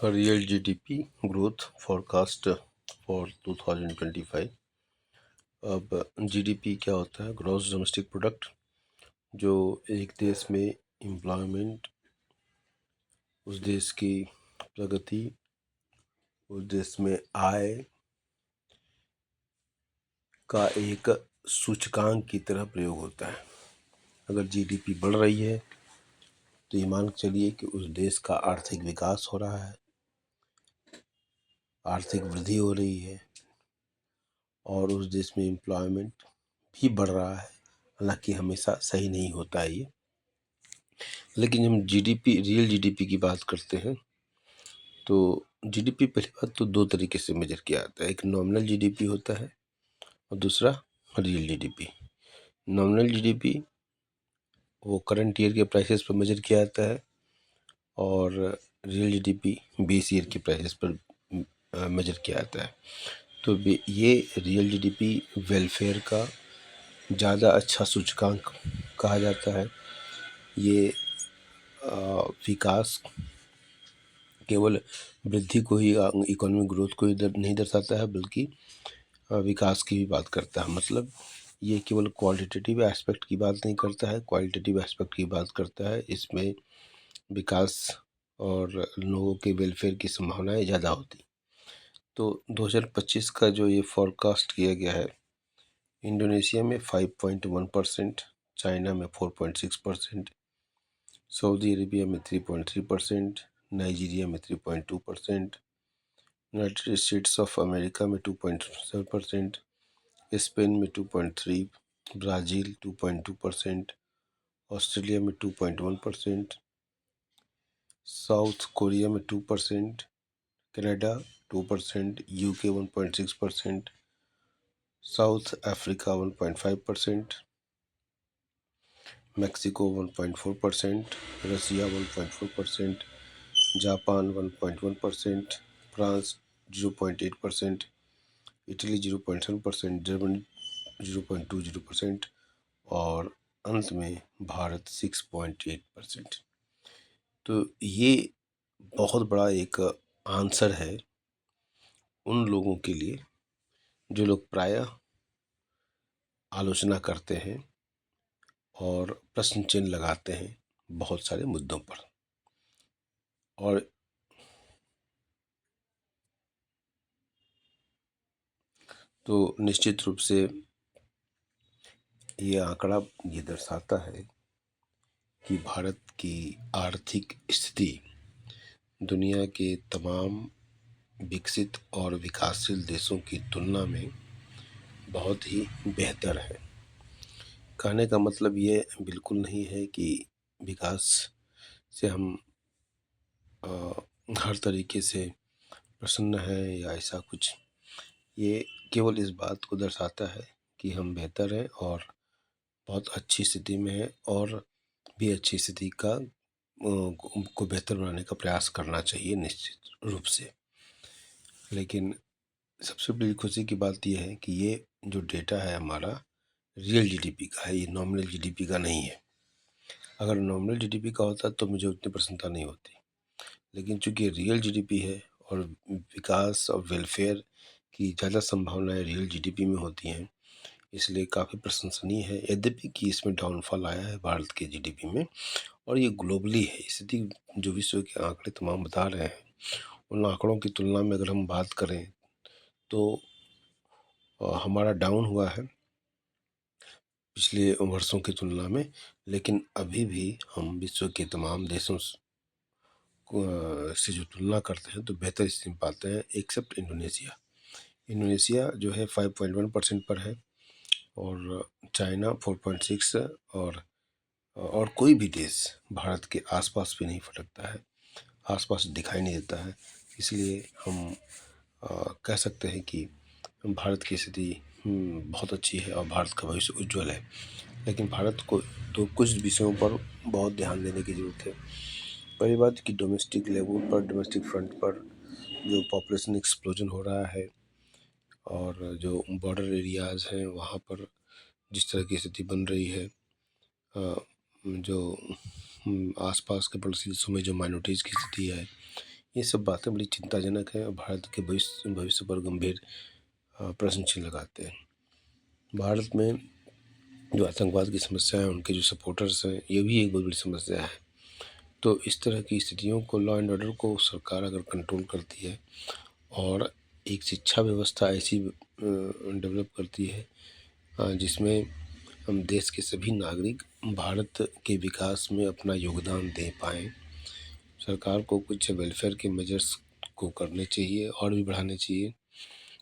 Real GDP growth forecast for 2025। अब GDP क्या होता है? ग्रॉस डोमेस्टिक प्रोडक्ट, जो एक देश में एम्प्लॉयमेंट, उस देश की प्रगति, उस देश में आय का एक सूचकांक की तरह प्रयोग होता है। अगर जीडीपी बढ़ रही है तो ये मान के चलिए कि उस देश का आर्थिक विकास हो रहा है, आर्थिक वृद्धि हो रही है और उस देश में एम्प्लॉयमेंट भी बढ़ रहा है। हालांकि हमेशा सही नहीं होता है ये, लेकिन हम जीडीपी, रियल जीडीपी की बात करते हैं तो जीडीपी पहली बात तो दो तरीके से मेजर किया जाता है। एक नॉमिनल जीडीपी होता है और दूसरा रियल जीडीपी। नॉमिनल जीडीपी वो करंट ईयर के प्राइसेस पर मेजर किया जाता है और रियल जीडीपी बेस ईयर के प्राइसेस पर मेजर किया जाता है। तो ये रियल जीडीपी वेलफेयर का ज़्यादा अच्छा सूचकांक कहा जाता है। ये विकास केवल वृद्धि को ही, इकोनॉमिक ग्रोथ को ही नहीं दर्शाता है, बल्कि विकास की भी बात करता है। मतलब ये केवल क्वालिटेटिव एस्पेक्ट की बात नहीं करता है, क्वालिटेटिव एस्पेक्ट की बात करता है। इसमें विकास और लोगों के वेलफेयर की संभावनाएं ज़्यादा होती। तो 2025 का जो ये फॉरकास्ट किया गया है, इंडोनेशिया में 5.1%, चाइना में 4.6%, सऊदी अरेबिया में 3.3%, नाइजीरिया में 3.2%, यूनाइटेड स्टेट्स ऑफ अमेरिका में 2.7%, स्पेन में 2.3%, ब्राज़ील 2.2%, ऑस्ट्रेलिया में 2.1%, साउथ कोरिया में 2%, Canada 2%, UK 1.6%, south Africa 1.5%, Mexico 1.4%, रसिया 1.4%, जापान 1.1%, फ्रांस 0.8%, इटली 0.7%, जर्मनी 0.20% और अंत में भारत 6.8%। तो ये बहुत बड़ा एक आंसर है उन लोगों के लिए जो लोग प्रायः आलोचना करते हैं और प्रश्न चिन्ह लगाते हैं बहुत सारे मुद्दों पर। और तो निश्चित रूप से ये आंकड़ा ये दर्शाता है कि भारत की आर्थिक स्थिति दुनिया के तमाम विकसित और विकासशील देशों की तुलना में बहुत ही बेहतर है। कहने का मतलब ये बिल्कुल नहीं है कि विकास से हम हर तरीके से प्रसन्न हैं या ऐसा कुछ। ये केवल इस बात को दर्शाता है कि हम बेहतर हैं और बहुत अच्छी स्थिति में हैं और भी अच्छी स्थिति का को बेहतर बनाने का प्रयास करना चाहिए निश्चित रूप से। लेकिन सबसे बड़ी खुशी की बात यह है कि ये जो डेटा है हमारा रियल जीडीपी का है, ये नॉमिनल जीडीपी का नहीं है। अगर नॉमिनल जीडीपी का होता तो मुझे उतनी प्रसन्नता नहीं होती, लेकिन चूंकि रियल जीडीपी है और विकास और वेलफेयर की ज़्यादा संभावनाएं रियल जीडीपी में होती हैं, इसलिए काफ़ी प्रशंसनीय है। यद्यपि कि इसमें डाउनफॉल आया है भारत के जीडीपी में और ये ग्लोबली है स्थिति। जो विश्व के आंकड़े तमाम बता रहे हैं, उन आंकड़ों की तुलना में अगर हम बात करें तो हमारा डाउन हुआ है पिछले वर्षों की तुलना में। लेकिन अभी भी हम विश्व के तमाम देशों से जो तुलना करते हैं तो बेहतर स्थिति में पाते हैं, एक्सेप्ट इंडोनेशिया। इंडोनेशिया जो है 5.1% पर है और चाइना 4.6, और कोई भी देश भारत के आसपास भी नहीं फटकता है, आसपास दिखाई नहीं देता है। इसलिए हम कह सकते हैं कि भारत की स्थिति बहुत अच्छी है और भारत का भविष्य उज्जवल है। लेकिन भारत को तो कुछ विषयों पर बहुत ध्यान देने की ज़रूरत है। पहली बात कि डोमेस्टिक लेवल पर, डोमेस्टिक फ्रंट पर जो पॉपुलेशन एक्सप्लोजन हो रहा है और जो बॉर्डर एरियाज़ हैं वहाँ पर जिस तरह की स्थिति बन रही है, जो आसपास के पड़ोसी देशों में जो माइनॉरिटीज़ की स्थिति है, ये सब बातें बड़ी चिंताजनक हैं और भारत के भविष्य पर गंभीर प्रश्न चिन्ह लगाते हैं। भारत में जो आतंकवाद की समस्या है, उनके जो सपोर्टर्स हैं, ये भी एक बहुत बड़ी समस्या है। तो इस तरह की स्थितियों को, लॉ एंड ऑर्डर को सरकार अगर कंट्रोल करती है और एक शिक्षा व्यवस्था ऐसी डेवलप करती है जिसमें हम देश के सभी नागरिक भारत के विकास में अपना योगदान दे पाएँ, सरकार को कुछ वेलफेयर के मेजर्स को करने चाहिए और भी बढ़ाने चाहिए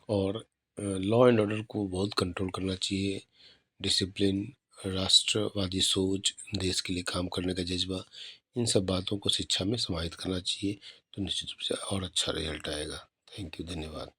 और लॉ एंड ऑर्डर को बहुत कंट्रोल करना चाहिए। डिसिप्लिन, राष्ट्रवादी सोच, देश के लिए काम करने का जज्बा, इन सब बातों को शिक्षा में समाहित करना चाहिए, तो निश्चित रूप से और अच्छा रिजल्ट आएगा। थैंक यू, धन्यवाद।